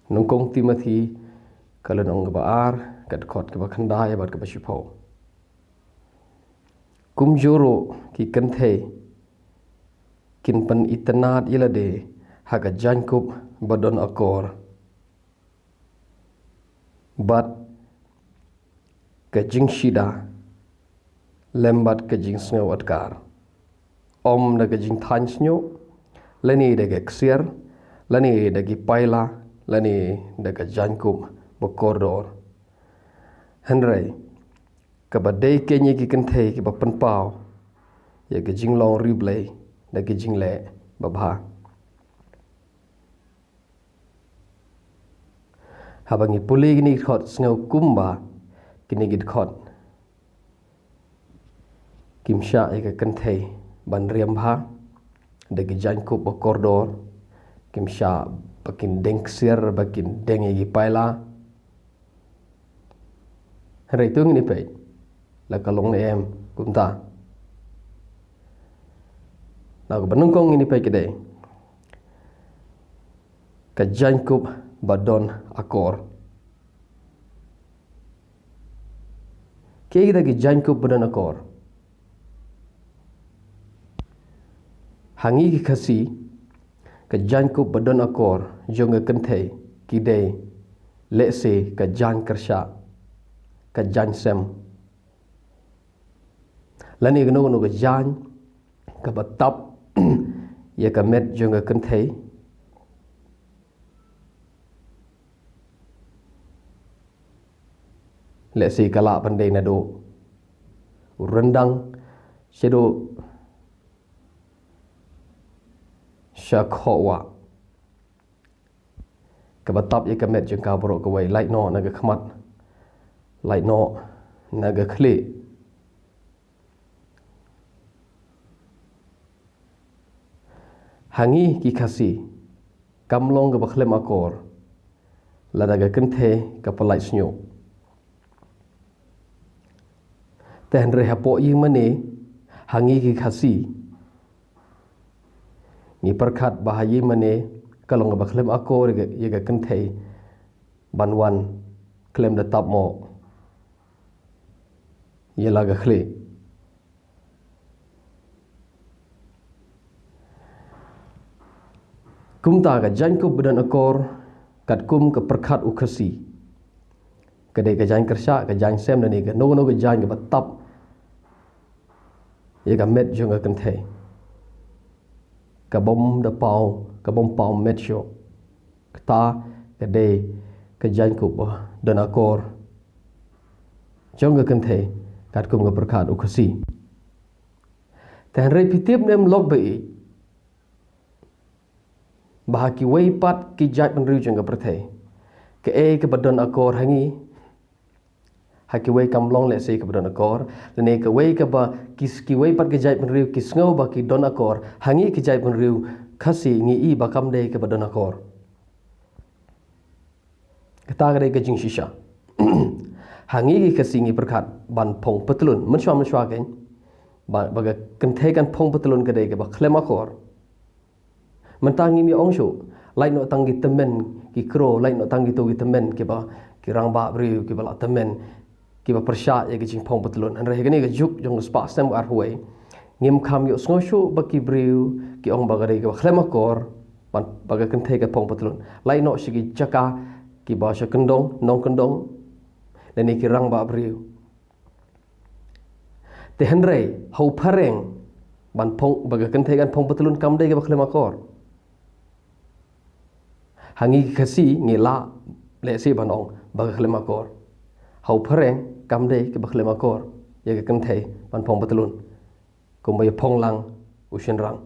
nungkong Timothy kalau nong baar kat kot ke bakandai bat ke basipo kum joro ki kenthe kin pan itanat ilade haga jankup badon akor bat ke jing shida lembat ke jing sngaw atkar om na ke jing than snyo lani de ke ksier lani de ki paila lani de ke jankup bokordor henry ka badai kenye ki kenthe ki bapan pau ya ke jing long riblay da ke jing le babha habangi puli gini khot sngaw kumba kini gid khot kimsha ya ke kenthe ban riam bha da ke jankup bokordor kimsha bakin dengsir bakin dengi gi paila henry tu ngini pe la kalong em kumta na ko banungkong ini pai kedai ka jankup badon akor ke ida ki jankup badon akor hangi ki khasi ka jankup badon akor jonga kenthe ki dei lese ka jan kersha ka jan sem lani gno ka jan ka batap ya ka met jonga kenthe lesi kala pandai nado rendang sedo syakhawa ka batap ya ka met jonga bro ka wai light no naga khmat light no naga khle hangi ki khasi kamlong ga bakhlem akor ladaga kenthe ka palai snyo ten re hapo yi mane hangi ki khasi ni perkhat bahayi mane kalong ga bakhlem akor ye ga kenthe banwan klem da tap mo ye laga khle kum ta ga jankup badan akor kat kum ke perkhat ukhasi kadai ka jan kersha ka jan sem ni ga no ga jan ga batap ye ga met jong ga kenthe ka bom da pau ka bom pau met sho ta kadai ka jankup dan akor jong ga kenthe kat kum ga perkhat ukhasi tan re pitip nem lok bai bahaki wei pat ki jat penriu jengga perthai ke ke badon akor hangi haki wei kamlong le se ke badon akor lene ke wei ke ba ki wei pat ke jat penriu ki sngo ba ki don akor hangi ki jat penriu khasi ngi I ba kam de ke badon akor kata gade ke jing shisha hangi ki khasi ngi perkhat ban phong petlun menshwa ken ba ga kenthe kan phong petlun ke de ke ba khlem akor mentangi mi ongsho lain no tangi temen ki kro lain no tangi to ki temen ki ba ki rang ba bri ki ba temen ki ba persha ye ki jing phong betlun an re gani ga juk jong spa sem ar huai ngim kham yo sngo ba ki bri ki ong ba ga re ki ba khlem akor ban ba ga kan the ka phong betlun lain no shi ki chaka ki ba sha kendong nong kendong dan ni ki rang ba bri te henre ho phareng ban phong ba ga kan the kan phong betlun kam de ki ba khlem akor hangi khasi ngila le si banong ba khlem akor hau phareng kam de ke ba khlem akor ye ke kan thei ban phong batlun kum ba phong lang ushin rang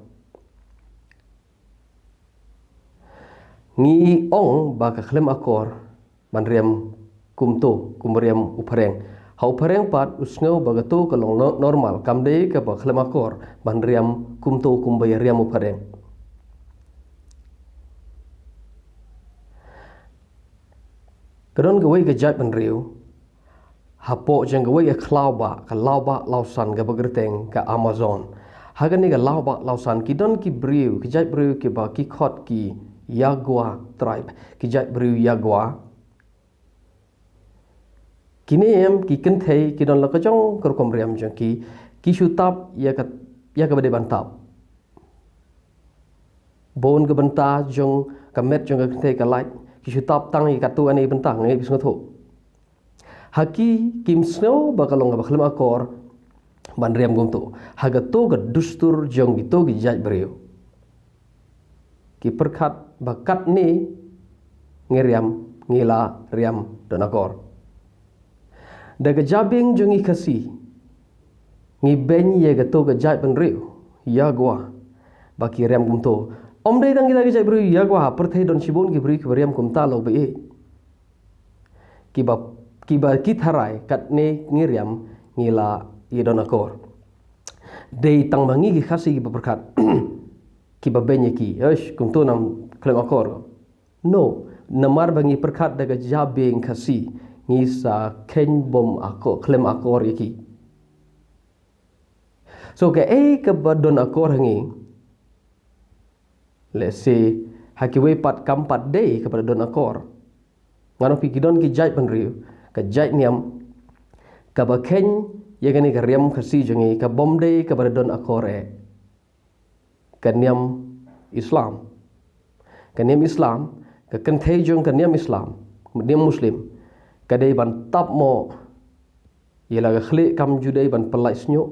ngi ong ba ka khlem akor ban riam kum riam uphareng hau phareng pat usngau ba ga to ka long normal kam de ke ba khlem akor ban riam kum ba riam uphareng kadon ga wei ga jat ban riu hapo jeng ga wei ka lausan ga bagerteng ka Amazon hagani ga lausan ki don ki briu ki jat briu ki ba ki khot ki Yagua tribe ki jai beriu Yagua kini em ki kenthei ki don la ka jong kor kom riam jong ki shutap ya ka bade bantap bon ke benta jong kamet jong ka kenthei ka lai ki shutap tang i katu ani bentang ngai bis ngotho haki kim snow bakalong ba khlem akor ban riam gom to haga to ga dustur jong gitu ki jai beriu ki perkhat bakat ni ngeriam ngila riam donakor daga jabing jongi kasi ngi ben ye ga to ga jai ban riu ya gwa baki riam gum to om dai dang kita jai beriu ya gwa perthei don sibon ki beri ki riam kum ta lo be ki ba ki tharai kat ne ngiriam ngila ye donakor dei tang mangi ki kasi ki perkhat ki ba ben ye ki eish kum to nam klem akor no namar bangi perkhat daga jabing kasi ngisa ken bom ako klem akor iki so ke ke badon akor hangi let's say hakiwe pat kampat day kepada don akor ngano pi kidon ki jai penriu ka jai niam ka ba ken ye gani ka riam khasi jongi ka bom day kepada don akor ka niam Islam ka kenthei jong ka niam Islam niam Muslim kadai ban tap mo yela ga khli kam judai ban pelai snyo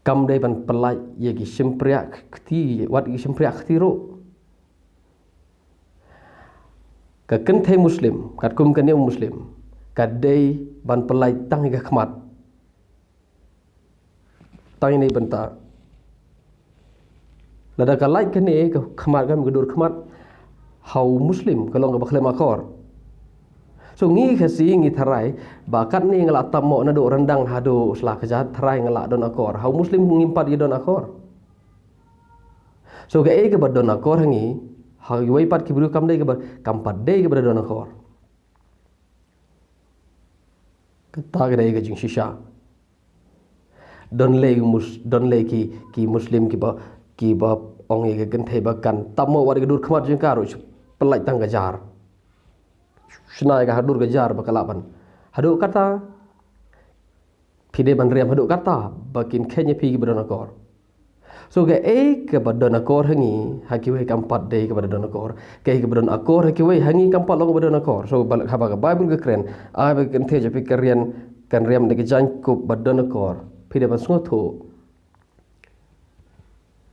kam dai ban pelai ye gi simpriak khti wat gi simpriak khti ro ka kenthei Muslim kat kum ka niam Muslim kadai ban pelai tang ga khmat tang ni benta lada ka lai kene ka khmat gam gudur khmat hau Muslim kalau nggak bakal makor so ngi khasi ngi tharai bakat ni ngala tammo na do rendang hado slah kejat tharai ngala don akor hau Muslim ngimpat ye don akor so ke ke don akor ngi hau wai pat ki buru kam dei ke kampat dei ke don akor kata ke dei ke jing shisha don le ki Muslim ki ba ong ye gen thei bakan tammo war ke dur khmat jing karo pelai tang gajar snai ka hadur gajar bakalapan hadu kata pide ban riam hadu kata bakin kenya pi badonakor so ke badonakor hangi hakiwe kampat dei ke badonakor ke badonakor hakiwe hangi kampat long badonakor so balak haba ka bible ke kren ai bakin the japi karian kan riam de jan ko badonakor pide ban snotho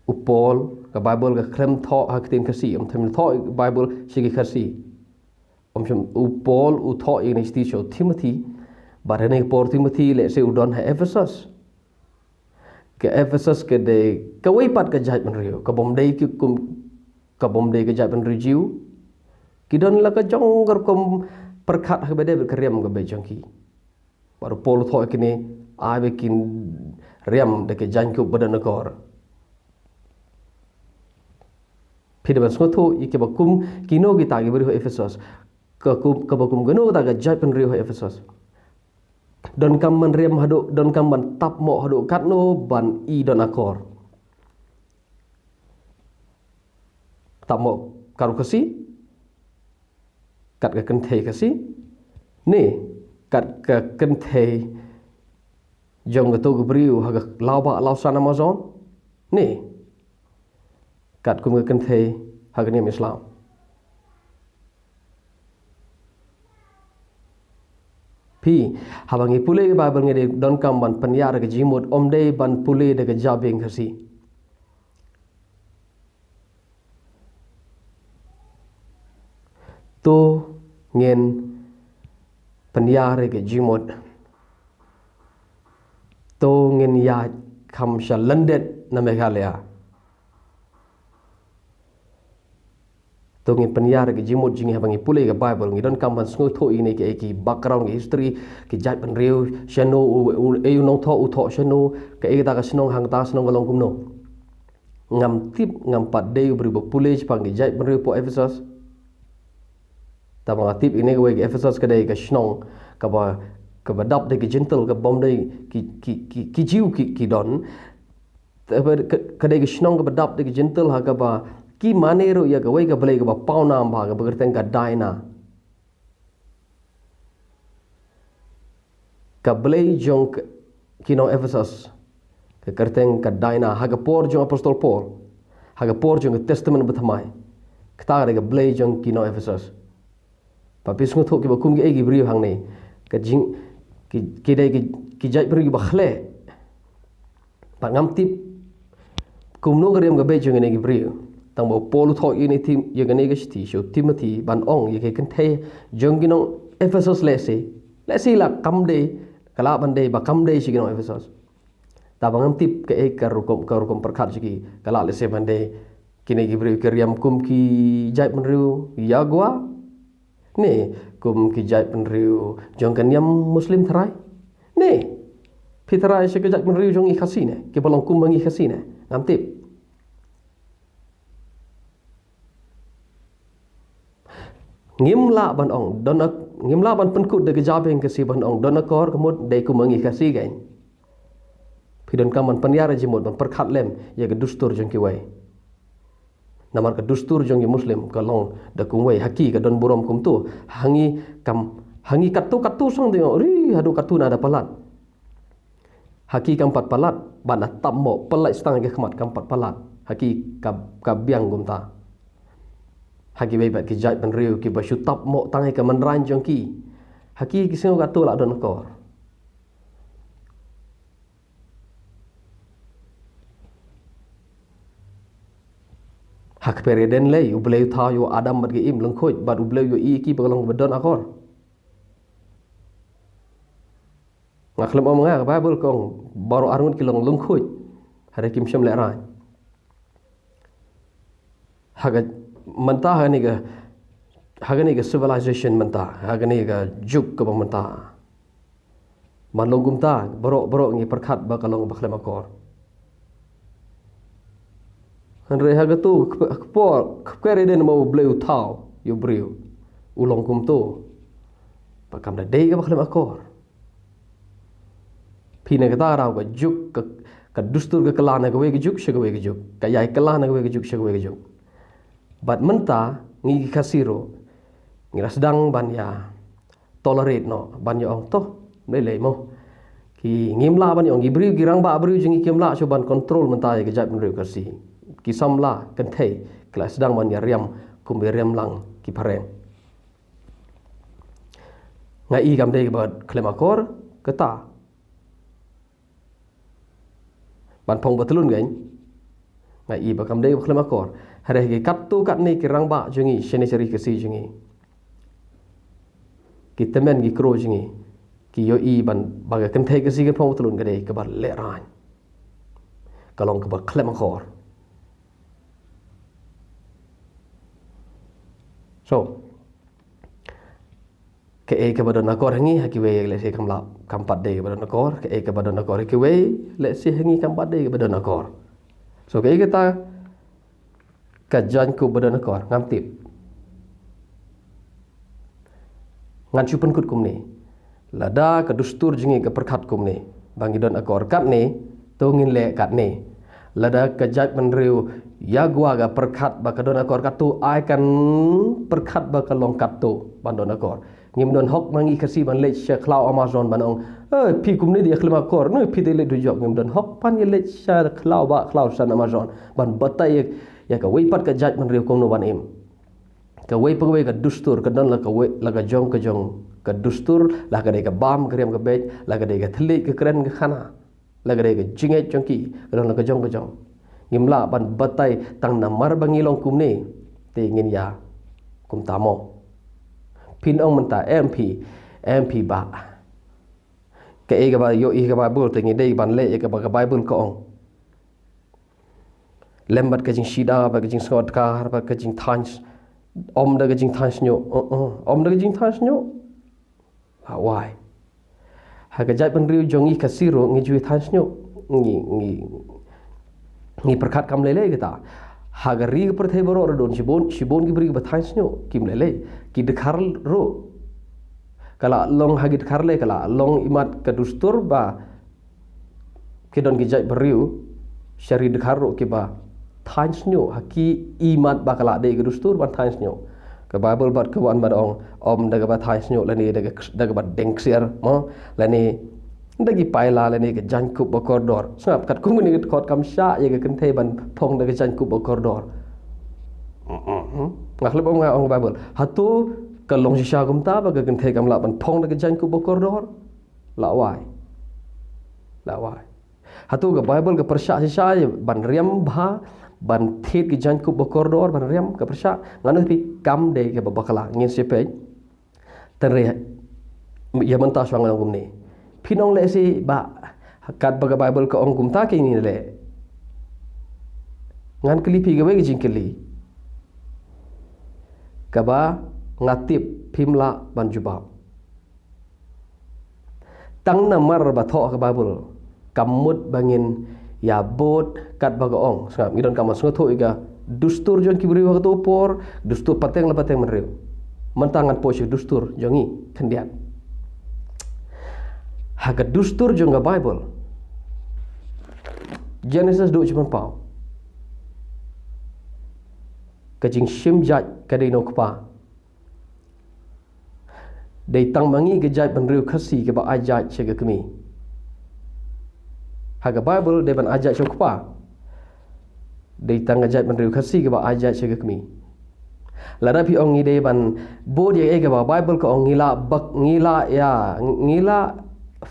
upol ka bible ka krem tho haktin kasi them tho bible shigi kasi shum upol u tho in sticho Timothy barane por Timothy le se udon ha Ephesus ke de ka wei pat ka jai ban rio ka bom dei ki kum ka bom dei ka jai ban rijiu ki don la ka jong gar kom perkhat ha bede ka riam ka be jangki baru pol tho kini ai be kin riam de ke jan ku badanakor pide ban snotho ike bakum kino gi tagi beri ho Ephesus ka bakum gano ta ga jai pen rio ho Ephesus don kam man riam hado don kam ban tap mo hado katno ban I don akor tap mo karu kasi kat ka kenthei kasi ne kat ka kenthei jong ga to ga beriu ha ga law san Amazon ne kat kum ga kenthei ha ga niam Islam pi habangi pule ke Bible ngede don kam ban panyar ke jimut omdei ban pule de ke jabing kasi to ngen panyar ke jimut to ngen ya kam shalandet na Meghalaya to ngi panyar ke jimut jingi habangi pule ke Bible ngi don kam ban sngo tho ini ke ki background ke history ke jai ban riu shano e nong tho shano ke e ta ka snong hang ta snong galong kumno ngam tip ngam pat de bri bo pule pang ke jai ban riu po Ephesus ta ma tip ini ke Ephesus ke de ke snong ka ba dap de ke gentle ke bom de ki jiu ki don ke de ke snong ke ba dap de ke gentle ha ka ba ki manero ya ga wei ga blei ga ba pauna ba ga berteng ga daina ka blei jong kino Ephesus ka kerteng ka daina haga por jong apostol Paul haga por jong testament bethamai kta ga blei jong kino Ephesus papis nguthok ki ba kum gi egi bri hang nei ka jing ki dai ki jai bri ba khle pa ngam tip kum no garem ga be jong ne gi bri tang bo Paul tho ini tim ye ga ne ga sti sho Timothy ban ong ye ke kan the jong ginong Ephesus le se la kam de kala ban de ba kam de shi ginong Ephesus ta bangam tip ke ek karukom perkhat jiki kala le se ban de kini gi bri ke riam kum ki jai ban riu ya gwa ne kum ki jai ban riu jong kan yam muslim tharai ne pitrai se ke jai ban riu jong i khasine ke balong kum mangi khasine ngam tip ngimla ban ong dona ngimla ban penkut de gejabeng ke si ban ong dona kor kemut de ku mangi kasi gain pidon kaman panyara jimut ban perkhat lem ye ke dustur jong ki wai namar ke dustur jong ye muslim kalong de kum wai haki ke don burom kum tu hangi katu sang de ri hadu katu na ada palat haki kampat palat bana tammo pelai stang ke khmat kampat palat haki ka biang gum ta haki bebet ki jai ban riu ki basu tap mo tangai ka manran jong ki haki ki sing ka tu la don kor hak pereden le u bleu tha yo adam mat ge im leng khoj bat u bleu yo i ki balong bedon akor ngaklem om nga ka bible kong baro arngun ki long leng khoj hare kim shem le ran haga mentah hagani ga civilization mentah hagani ga juk ka mentah manlogum ta bro ngi perkhat ba kalong ba khlem akor hanre haga tu por kere den mo bleu thau yo briu ulong kum tu ba kam da dei ga ba khlem akor phine ga ta raw ga juk ka dustur ga kalana ga we ga juk shega we ga juk ka yai kalana ga we ga juk shega we ga juk bat menta ngi kasiro ngi rasdang ban ya tolerate no ban yo ong to le mo ki ngimla ban yo ngi briu girang ba briu jingi kimla so ban control menta ye gejat briu kasi ki samla kan thei kelas sedang ban ya riam kum riam lang ki pareng ngai i gam de ba klemakor keta ban phong batulun gain ngai i ba kam de ba klemakor hare ke kat tu kat ni kirang ba jungi shene seri ke si jungi ki temen gi kro jungi ki yo i ban baga kan thai ke si ke phong tulun gade ke ba le ran kalong ke ba klem khor so ke e ke ba don akor hangi ha ki we le se kam la kam pat de ke ba don akor ke e ke ba don akor ke we le se hangi kam pat de ke ba don akor so ke kita kajan ku badan akor ngam tip ngan chupen kut kum ni lada ka dustur jingi ka perkhat kum ni bangi don akor kat ni to ngin le kat ni lada ka jat man riu ya gua ga perkhat ba ka don akor kat tu ai kan perkhat ba ka long kat tu ban don akor ngim don hok mangi kasi ban le sha cloud Amazon ban ong pi kum ni dia klem akor no pi de le du job ngim don hok pan ye le sha cloud ba cloud san Amazon ban batai ya ka wei pat ka jat man riu kong no ban im ka wei pa wei ka dustur ka don la ka wei la ka jong ka dustur la ka de ka bam ka rem ka bej la ka de ka thli ka kren ka khana la ka de ka jinge chongki ka don la ka jong ngimla ban batai tang na mar bangi long kum ni te ngin ya kum tamo pin ong menta mp ba ka e ka ba yo i ka ba bul te ngi dei ban le ka ba ka bible ko ong lembat ka jing shida ba ka jing sot ka ba ka jing thans om da ka jing thans nyo om da ka jing thans nyo why ha ka jai ban riu jong i ka siro ngi ju thans nyo ngi perkhat kam lele kita ha ga ri per the boro don shibon gi bri ba thans nyo kim lele ki dekhar ro kala long ha gi dekhar le kala long imat ka dustur ba ki don gi jai beriu syari dekhar ro ki ba thains nyo haki imat bakala de ke dustur ban thains nyo ke Bible bat ke wan badong daga ba thains nyo lani daga ba dengsier mo lani dagi paila lani ke jankup ba koridor sap kat kum ni kot kam sya ye ke kenthe ban phong daga jankup ba koridor ngak lebong ong Bible hatu kalong sisya kumta ba ke kenthe kam la ban phong daga jankup ba koridor lawai hatu ke Bible ke persya sisya ban riam bha ban thit ke jankup ba koridor ban riam ke persya nganu pi kam de ke bakala ngin sepe tare ya menta swang ngum ni pinong le si ba kat baga Bible ke ong kumta ke ni le ngan kelipi ke we jingkeli kaba ngatip pimla ban jubab tang namar ba tho ke Bible kamut bangin ya bot kat baga ong sangap ngidon kamas ngotho iga dustur jon kibri wa to por dustur pateng la pateng menreu mentangan posyo dustur jongi kendiat haga dustur jonga Bible Genesis 2:4 kajing simjat kadai no kpa dei tang mangi gejat menreu khasi ke ba ajat chega kemi haga Bible de ban ajat chokpa dei tang ajat menreu khasi ke ba ajat chega kemi lada pi ong ide ban bo dia ke ba Bible ko ong ngila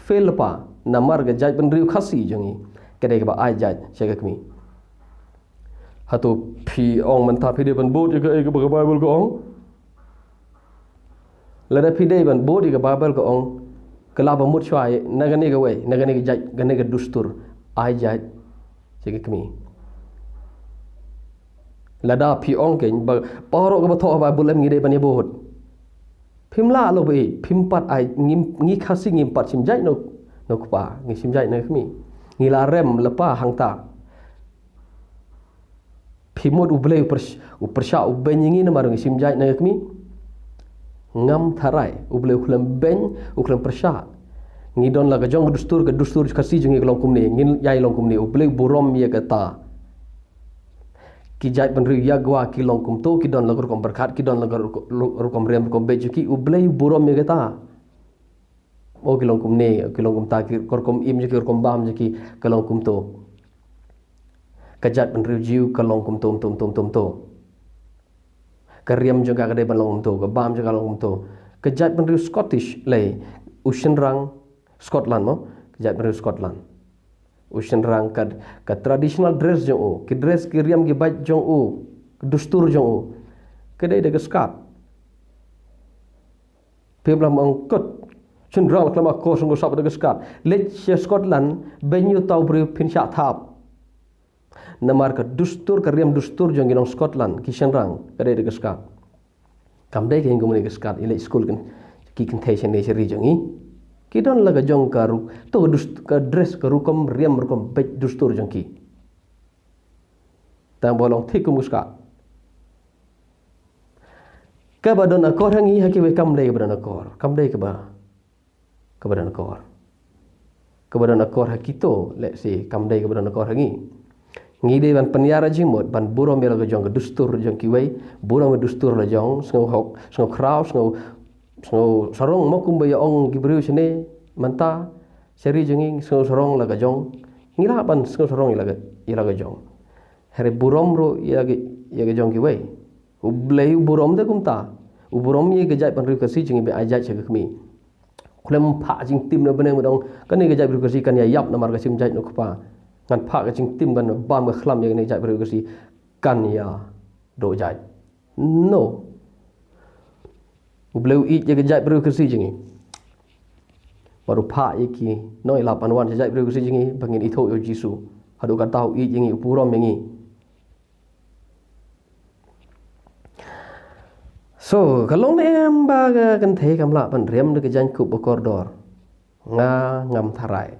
fail pa namar gejat menreu khasi jongi kadai ke ba ajat chega kemi hatu pi ong menta pi de ban bo dia ke ba Bible ko ong lada pi de ban bo dia ke Bible ko ong kelaba mut syai nagani ke we nagani ke jaj gani ke dustur ajat chega kemi lada pi ong ken ba paro ke batho ba bulam ngi de ban yebot pimla lo be pimpat ai ngi khasi ngi pat simjai no kpa ngi simjai na kemi ngi la rem lepa hangta pimod ublei upersya ubenyi na marung simjai na kemi ngam tharai ublei khlam ben uklam persya ngidon la gajong dustur ke dustur khasi jungi long kumni ngin yai long kumni ublei burom ye kata kijai penri ya gwa ki long kum to kidon la kom berkat kidon la kom rem kom bejuki ublei burom ye kata o ki long kumni ki long kum ta ki kom im jeki kom bam jeki ke long kum to kajat penri jiu ke long kum tom to kariam juga kadai ban long to ke bam juga long to kejat penri Scottish le Ocean rang Scotland mo kejat penri Scotland Ocean rang kad traditional dress jong o ki dress ki riam ki baj jong o dustur jong o kadai de skat peblam angkot cenderang klama ko sungguh sab de skat let Scotland benyu tau bri pin syak thap namar ke dustur ke riam dustur jong ginong Scotland ki senrang kadai de skat kamdai ke ngomong ke skat ile school kan ki contation ne seri jongi ki don laga jong karu to dustur ke dress ke rukom riam rukom bej dustur jong ki tang bolong thikum skat ka badon akor hangi haki we kamdai badon akor kamdai ke ba ke badon akor hakito let say kamdai ke badon akor hangi ngide ban peniara jimot ban burom mela jong dustur jong kiwei burom dustur la jong sngo kraw sngo sarong mokum baya ong gibriu sene manta seri jenging sngo sarong la jong ngira ban sngo sarong ila jong here burom ro ya jong kiwei ublei burom de kumta uburom ye gejai ban ri kasi jeng be ajat che kemi kulem pha jing tim na beneng dong kan ni gejai ri kasi kan ya yap na mar kasim jai no kpa ngan pak ke cing tim kan bam ke khlam yang ni jat beri kasi kan ya do jat no ubleu i je jat beri kasi jingi baru pak iki noi 8 wan jat beri kasi jingi bangin itho yo jisu hadu kan tahu i jingi upurom jingi so kalau nem baga kan the kamla pan rem de jan ku bokordor ngam tharai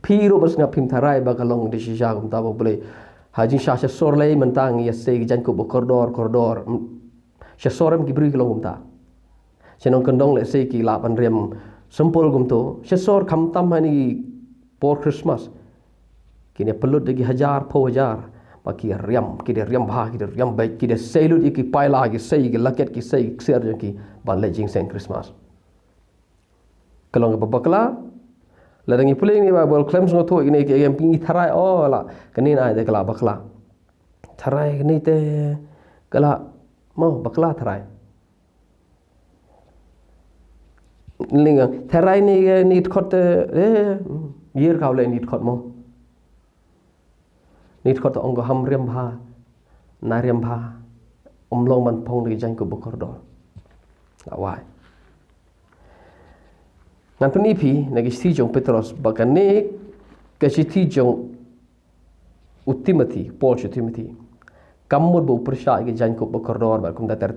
piro bas ngap pim tharai bakalong de shisha kum ta boleh haji shasha sorlei mentang ya se jan ko koridor shasorem ki bri kalong kum ta senong kendong le se ki la pan rem sempol kum to shasor kham tam hani por Christmas kini pelut lagi hajar po hajar baki riam ki de riam bha ki de riam bai ki de seilut ki paila ki sei ki laket ki sei ser ki ban le jing seng Christmas kalong babakla ladangi puling ni ba bol claim so to ini ki em pingi tharai la kani na de kala bakla tharai ni te kala mau bakla tharai linga tharai ni khot year kau le ni khot mo ni khot ong ko ham riam bha na riam bha long man phong ni jang ko bokor do awai ngan pun ipi nagi si jong Petros bakane ke si jong Timothy Paul Timothy kamur bo persya ke jang ko bokor do ba kum da ter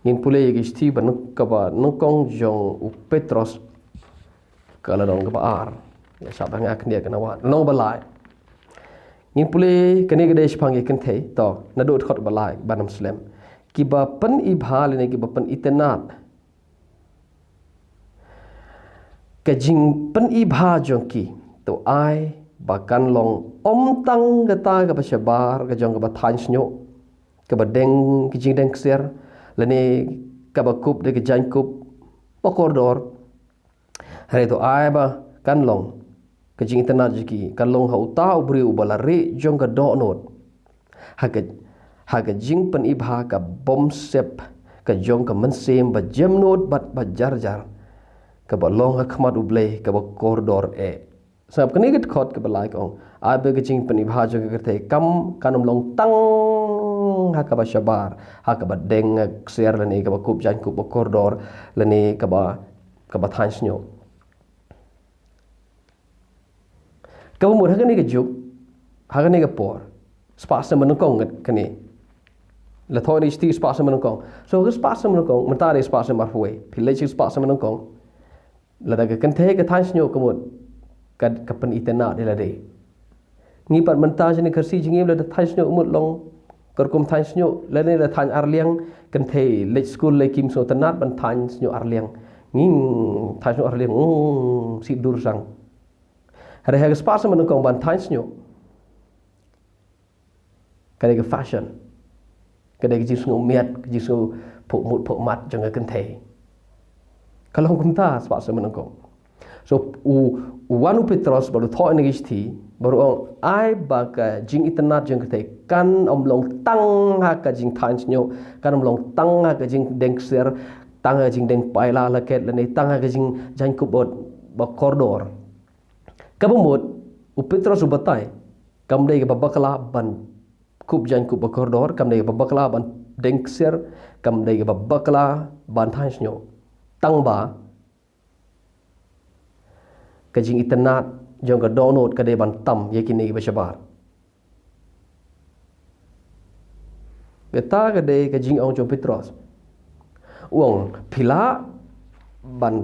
ngin pule ye gisti ban ka ba nongkong jong Petros kala dong ka ba ar ya sa bang ak ne kana wa no balai ngin pule kani gede spang ye kan thei to na do khot balai banam slam ki ba pan i bhal ne ki ba pan itenat ka jing pan i bha jong ki to ai bakan long om tang ga ta ga ba shabar ga jong ga ba than snyo ka ba deng ki jing deng ser lene kabakup de jankup pokordor hari to ai ba kan long ke jing tanat jiki kan long hau ta ubri ubalare jong ka do not haga jing pen ibha ka bom sep ka jong ka mensem ba jem not bat ba jar ka ba long ha khmat uble ka ba koridor sab kani git khot ka ba like ong ai ba ke jing pen ibha jong ka the kam kanum long tang hakaba shabar hakaba deng ser lani kaba kup jan kup koridor lani kaba thansnyo kaba mur hagani ke juk hagani ke por spasa manukong kani la thoi sti spasa manukong so ke spasa manukong mentari spasa marhuwe pilai spasa manukong la daga kan the ke thansnyo kamut ka pen itena de la de ngi pat mentaj ni kersi jingim la thansnyo umut long korkum than snyo lene la than arliang kan thei lech school le kim so tanat ban than snyo arliang nging than snyo arliang si dur sang hare ha spas man ko ban than snyo kare ke fashion kare ke jisngo miat jisngo phok mut phok mat jong kan thei kalong kum ta spas man ko so wanu Petros baru thoi ni gisti baru ai baka jing itnat jeng kete kan omlong tang ha ka jing thans nyo kan omlong tang ha ka jing deng ser tang ha jing deng paila la ket lani tang ha ka jing jan kubot ba koridor kabumut Petros ubatai kam dei ba bakla ban kub jan kub ba koridor kam dei ba bakla ban deng ser kam dei ba bakla ban thans nyo tang ba ka jing itnat jong ka donut ka de ban tam ye kini ba shabar beta ka de ka jing ong jong Petros uang pila ban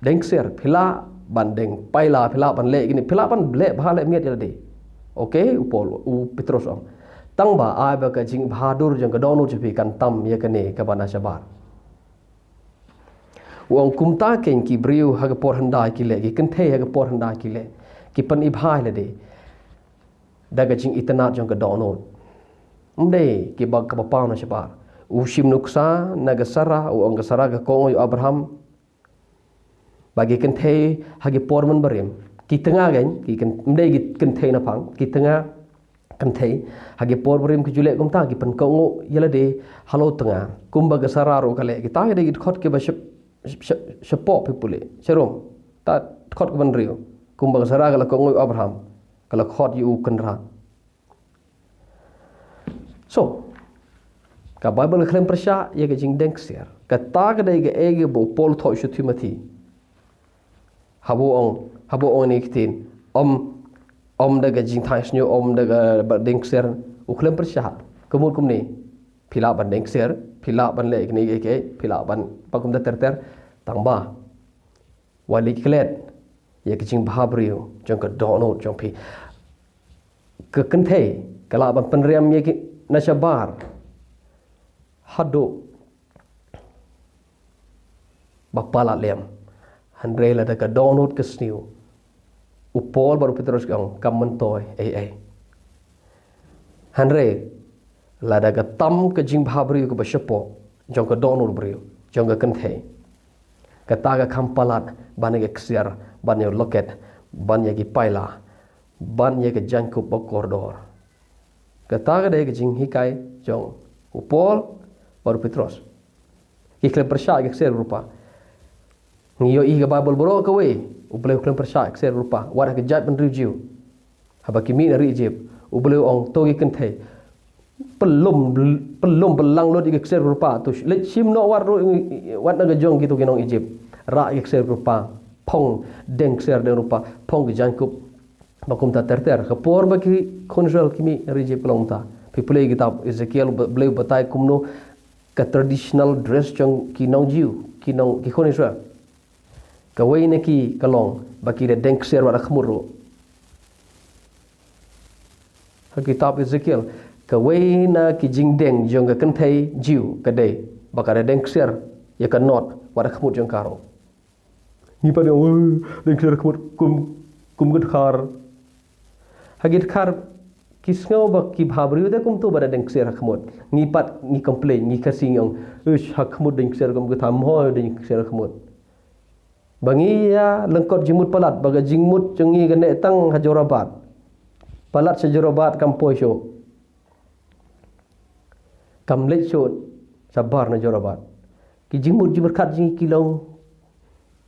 deng ser pila ban deng paila pila ban le gini pila ban le bha le miat ya de okay upol Petros ong tang ba ai ba ka jing bhadur jong ka donut jepi kan tam ye kini ka ban shabar uang kumta ken ki briu ha ka por handai ki le ki kan the ha ka por handai ki le ki pan i bhai le de daga jing itnat jong ka donut mde ki bag ka pa na shabar ushim nuksa naga sara uang ka sara ka kong Abraham bagi kan the ha ki por man barim ki tengah gan ki kan mde ki kan the na phang ki tengah kan the ha ki por barim ki jule kumta ki pan kong yela de halo tengah kumba ka sara ro ka le ki ta de ki khot ke ba sepok pipule serum ta khot ban rio kumbang sara kala kongoi Abraham kala khot yu kenra so ka Bible klaim persya ye ke jing deng ser ka ta ka dai ge ege bo Paul thoi shu Timothy habo ong ni kitin om daga jing thai snyo om daga deng ser u klaim persya kumut kum ni phila ban deng ser phila ban le ni ke phila ban pakum da ter tang ba wali klet ye ke jing bhabrio jong ka dono jong pi ke kan the kala ban penriam ye ki na shabar hado bapala lem handre la da ka dono ke sniu upol baru Petrus kang kamentoi ai hanre lada ka tam ka jing bhabri ko bashapo jong ka donur brio jong ka kenthe ka taga kampalat banege ksiar banyo loket banye ki paila banye ke janku bokordor ka taga de ka jing hikai jong upol baru Petrus ki klem persya ke ser rupa ngiyo i ka babel bro ka we ubleu klem persya ke ser rupa wara ke jat ben riu haba kimi na rijib ubleu ong togi kenthe pelum belang lo di ke rupa tu le chim no war wat na jong gitu kinong Egypt ra ke rupa pong deng ser de rupa pong jankup bakum ta terter ke por baki konjol kimi rijib pelong ta people kitab Ezekiel bleu batai kumno ka traditional dress jong kinong jiu kinong ki konjol ka wei ne ki kalong baki de deng ser wa khmuru kitab Ezekiel ka wei na ki jingdeng jong ka kenthei jiu ka dei bakare deng ser ya ka not wada khmut jong karo ni pa deng ser khmut kum gut khar hagit khar kisngau ba ki bhabri de kum tu bada deng ser khmut ni pat ni complain ni kasing yong khmut deng ser kum gutam ho deng ser khmut bangi ya lengkot jimut palat baga jingmut jongi gane tang hajorabat palat sejorabat kampoi syo kam lech shot sabar na jorabat ki jingmut ji berkat jing kilong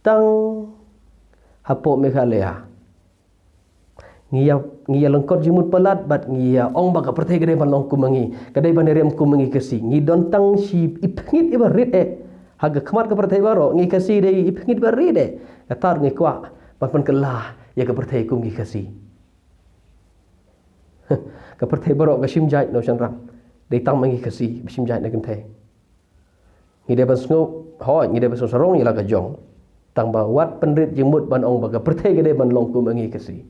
tang hapo Meghalaya ngiya lengkot jimut palat bat ngiya ong baka pertai gede ban long kumangi gede ban rem kumangi kasi ngi don tang si ipngit ibarit haga khamat ka pertai baro ngi kasi dei ipngit barit katar ngi kwa pan kelah ya ka pertai kum ngi kasi ka pertai baro ka simjai no chanram dei tang mangi kasi bisim jai na kenthe ngi de basngo ho ngi de baso sarong ila ka jong tang ba wat penrit jemut ban ong baga perthai gede ban long ku mangi kasi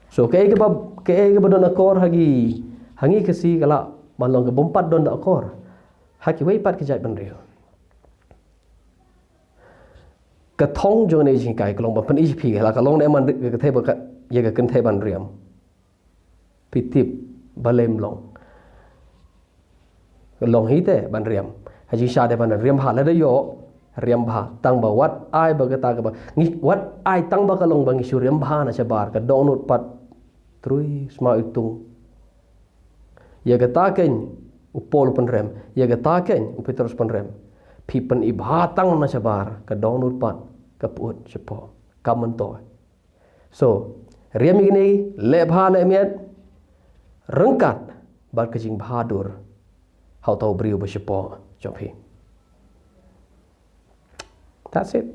so ke ba don akor hagi hangi kasi kala ban long ke bompat don akor haki wei pat ke jai ban rio ka thong jong nei jing kai kalong ba pan ip la ka long ne man ke the ba ka ye ka kenthe ban riam pitip balem long hite ban riam haji sha de ban riam ha la de yo riam bha tang ba wat ai ba ga ta ga ba ngi wat ai tang ba ka long ba ngi su riam bha na chabar ka dong nut pat trui sma itung ya ga ta ken upol pen rem ya ga ta ken Petrus pen rem pi pen i bha tang na chabar ka dong nut pat ka put chapo kamen to so riam ini le bha le miat rengkat bar kejing bahadur hau tau beriu bersepo jompi. That's it.